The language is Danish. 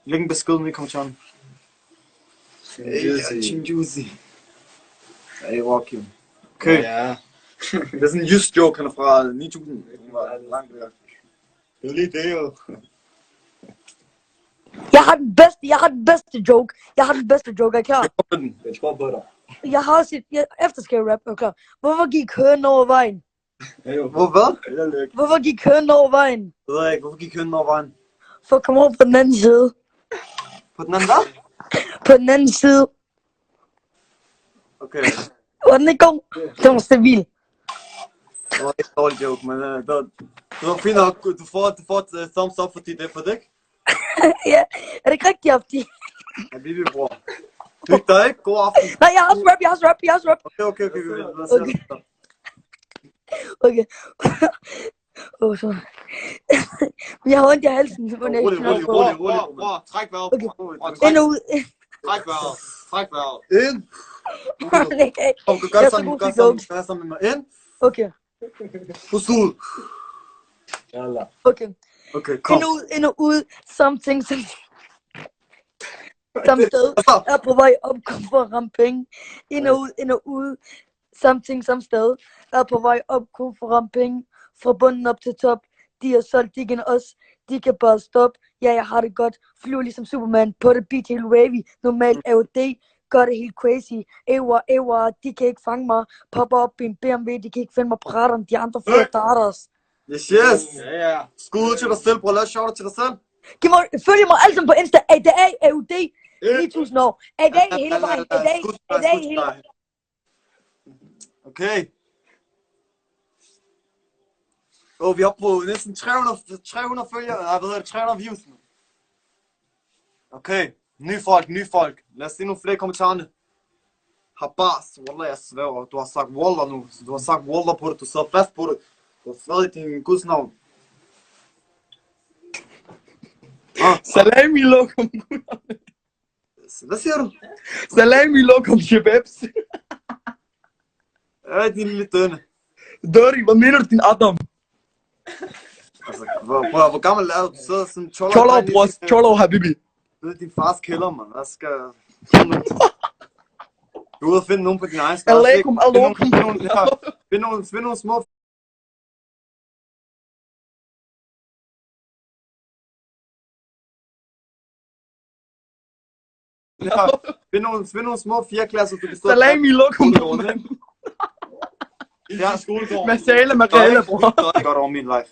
Læg en besked i kommentaren. Team Juicy. Hey, rock you. Okay. Ja. Det er sådan en just joke, han er fra 9000. Han var langt væk. Det er lige det jo. Jeg har den bedste joke. Er I klar? Jeg tror på dig. Jeg har også efterskab rap, er I klar? Hvorfor gik hønen over vejen? Hvor hvad? Hvorfor gik hønen over vejen? Jeg ved ikke, hvorfor gik hønen over vejen? For at komme over på den anden side. På den anden hvad? På den anden side. Okay. Var den ikke god? Den var stabil. Det var ikke en dårlig joke, men det var fint nok. Du får et thumbs up, fordi det er for dig. Ja, er det ikke rigtigt, Abdi? Ja, vi bror. Hyg dig ikke. God aften. Nej, jeg har også rap. Okay. Lad os se. Okay. Så. Jeg har ondt i halsen. Rolig. Bror, træk vejret. Okay. Ind og ud. Træk vejret. Ind. Okay. Kom, gør det sammen med mig. Ind. Okay. Pust ud. Okay. Okay, kom. Ind og ud. Something. Som sted er på vej op, kom for at ramme penge. Ind og ud. Something som sted er på vej op, kom for at ramme penge. Fra bunden op til top. De har solgt, de kan også. De kan bare stoppe. Ja, jeg har det godt. Flyver ligesom Superman på det beat helt wavy. Normalt er jo det. Gør det helt crazy. Ewa, de kan ikke fange mig. Popper op i en BMW, de kan ikke finde mig på radaren. De andre får darters. Yes. Ja. Skud til dig selv, bror. Lad os shout til dig selv. Følg mig alle sammen på Insta. ADA, AUD, 9000 år. ADA hele vejen. ADA hele vejen. Okay. Vi er på næsten 300 følgere. Nej, hvad hedder det? 300 views nu. Okay. Nye folk. Lad os se nogle flere kommentarer. Habas, wallah, jeg sværger. Du har sagt wallah nu. Du har sagt wallah på det. Du sidder fast på det. Du har svaret i din Guds navn. Salami lokum. Hvad siger du? Salami lokum, shababs. Din lille dønne. Dori, hvad mener du, din Adam? Altså, hvor gammel er du? Du sidder sådan Cholo, bror. Cholo, habibi. Det er din fars kælder, mand. Hvad skal... Du er ude at finde nogen på din egen størrelse. Alaikum. Find nogle små... Find nogle små fjerklasser, du kan stå... Salami lokum. Ja, skolegården. Masala, bror. Det er godt over min life.